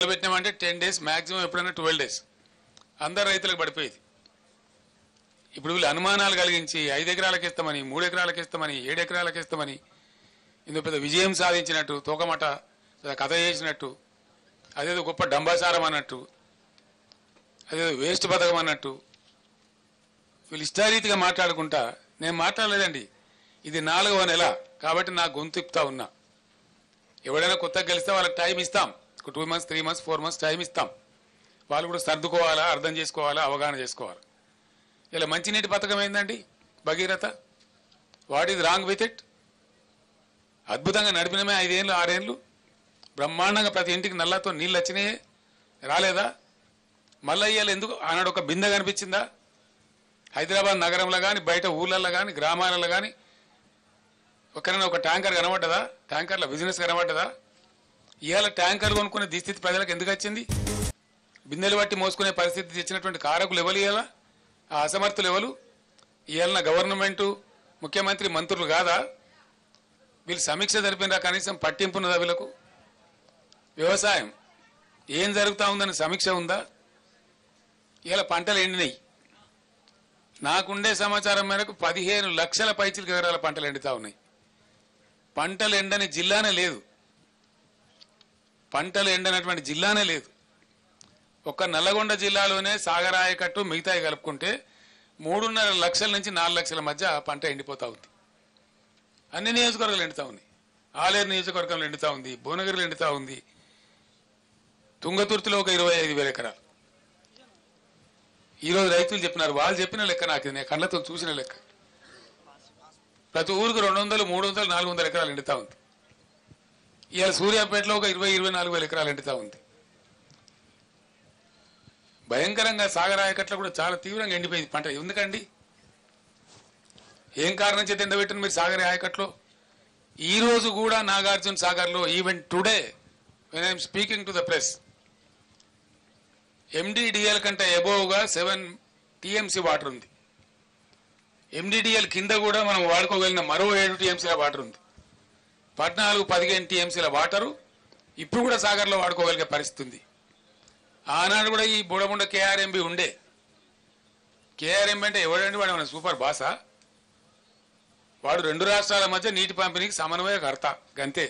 పెట్టినామంటే 10 days maximum ఎప్పుడైనా 12 days అందరు రైతులకు పడిపోయేది. ఇప్పుడు వీళ్ళు అనుమానాలు కలిగించి 5 ఎకరాలకు ఇస్తామని 3 ఎకరాలకు ఇస్తామని 7 ఎకరాలకు ఇస్తామని ఇందులో పెద్ద విజయం సాధించినట్టు తోకమట కథ చేసినట్టు అదేదో గొప్ప డంబాసారం అన్నట్టు అదేదో వేస్ట్ పథకం అన్నట్టు వీళ్ళు ఇష్టారీతిగా మాట్లాడుకుంటా నేను మాట్లాడలేదండి. ఇది 4వ నెల కాబట్టి నా గొంతు ఇప్తా ఉన్నా. ఎవడైనా కొత్తగా గెలిస్తే వాళ్ళకి టైం ఇస్తాం. 2 months 3 months 4 months టైం ఇస్తాం. వాళ్ళు కూడా సర్దుకోవాలా, అర్థం చేసుకోవాలా, అవగాహన చేసుకోవాలి. ఇలా మంచినీటి పథకం ఏందండి Bhagiratha? What is wrong with it? అద్భుతంగా నడిపినమే 5 ఏళ్ళు 6 ఏళ్ళు బ్రహ్మాండంగా ప్రతి ఇంటికి నల్లతో నీళ్ళు వచ్చినాయే రాలేదా? మళ్ళీ ఇవాళ ఎందుకు ఆనాడు ఒక బిందె కనిపించిందా? హైదరాబాద్ నగరంలో కానీ బయట ఊళ్ళల్లో కానీ గ్రామాలలో కానీ ఒకరైనా ఒక ట్యాంకర్ కనబడ్డదా? ట్యాంకర్ల బిజినెస్ కనబడ్డదా? ఇవాళ ట్యాంకర్లు కొనుక్కునే దుస్థితి ప్రజలకు ఎందుకు వచ్చింది? బిందెలు బట్టి మోసుకునే పరిస్థితి తెచ్చినటువంటి కారకులు ఎవరు? ఇవాళ ఆ అసమర్థులు ఎవరు? ఇవాళ గవర్నమెంటు ముఖ్యమంత్రి మంత్రులు కాదా? వీళ్ళు సమీక్ష జరిపినరా? కనీసం పట్టింపున్నదా వీళ్ళకు? వ్యవసాయం ఏం జరుగుతూ ఉందని సమీక్ష ఉందా? ఇవాళ పంటలు ఎండినాయి. నాకుండే సమాచారం మేరకు 15 లక్షల పైచిలకు ఎకరాల పంటలు ఎండుతా ఉన్నాయి. పంటలు ఎండని జిల్లానే లేదు. పంటలు ఎండనటువంటి జిల్లానే లేదు. ఒక్క నల్లగొండ జిల్లాలోనే సాగర్ ఆయకట్టు మిగతాయి కలుపుకుంటే 3.5 లక్షల నుంచి 4 లక్షల మధ్య పంట ఎండిపోతా ఉంది. అన్ని నియోజకవర్గాలు ఎండుతా ఉన్నాయి. ఆలేరు నియోజకవర్గంలో ఎండుతా ఉంది, భువనగిరిలో ఎండుతా ఉంది, తుంగతుర్తిలో ఒక 25,000 ఎకరాలు. ఈరోజు రైతులు చెప్పినారు, వాళ్ళు చెప్పిన లెక్క నాకు నేను కళ్ళతో చూసిన లెక్క. ప్రతి ఊరికి 200, 300, 400 ఎకరాలు ఎండుతా ఉంది. ఇవాళ సూర్యాపేటలో ఒక 20-24 ఎకరాలు ఎండుతా ఉంది. భయంకరంగా సాగర్ ఆయకట్లో కూడా చాలా తీవ్రంగా ఎండిపోయింది పంట. ఎందుకండి? ఏం కారణం చేత ఎండబెట్టిన మీరు సాగర్ ఆయకట్లో? ఈ రోజు కూడా నాగార్జున సాగర్లో even today when I'm speaking to the press MDDL కంటే అబోవ్గా 7 TMC వాటర్ ఉంది. ఎండిడిఎల్ కింద కూడా మనం వాడుకోగలిగిన మరో 7 TMCల వాటర్ ఉంది. 14-15 TMCల వాటరు ఇప్పుడు కూడా సాగర్లో వాడుకోగలిగే పరిస్థితి ఉంది. ఆనాడు కూడా ఈ బుడముండ KRMB ఉండే. KRMB అంటే ఎవడండి? వాడు మన సూపర్ బాసా? వాడు 2 రాష్ట్రాల మధ్య నీటి పంపిణీకి సమన్వయకర్త గంతే.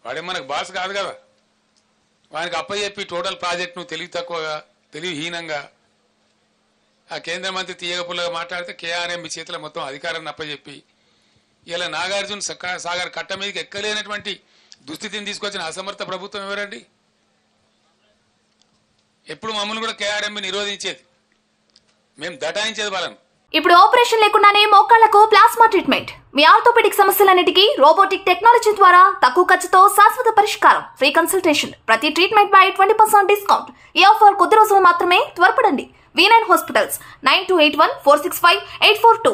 వాడే మనకు బాస కాదు కదా. వానికి అప్పచెప్పి టోటల్ ప్రాజెక్టును తెలివి తక్కువగా తెలివిహీనంగా ఆ కేంద్ర మంత్రి తీయగపుల్లగా మాట్లాడితే KRMB చేతుల మొత్తం అధికారాన్ని అప్పచెప్పి ఇలా నాగార్జున సాగర్ కట్ట మీదకి ఎక్కలేనటువంటి దుస్థితిని తీసుకొచ్చిన అసమర్థ ప్రభుత్వం ఎవరండి? ఎప్పుడు మమ్మల్ని కూడా KRMB నిరోధించేది, మేము దటాయించేది వాళ్ళను. ఇప్పుడు ఆపరేషన్ లేకుండానే మోకాళ్లకు ప్లాస్మా ట్రీట్మెంట్. మీ ఆర్థోపెడిక్ సమస్యలన్నిటికీ రోబోటిక్ టెక్నాలజీ ద్వారా తక్కువ ఖర్చుతో శాశ్వత పరిష్కారం. Free consultation. ప్రతి ట్రీట్మెంట్ పై 20% డిస్కౌంట్. ఈ ఆఫర్ కొద్ది రోజులు మాత్రమే. త్వరపడండి. V9 hospitals 9281465842.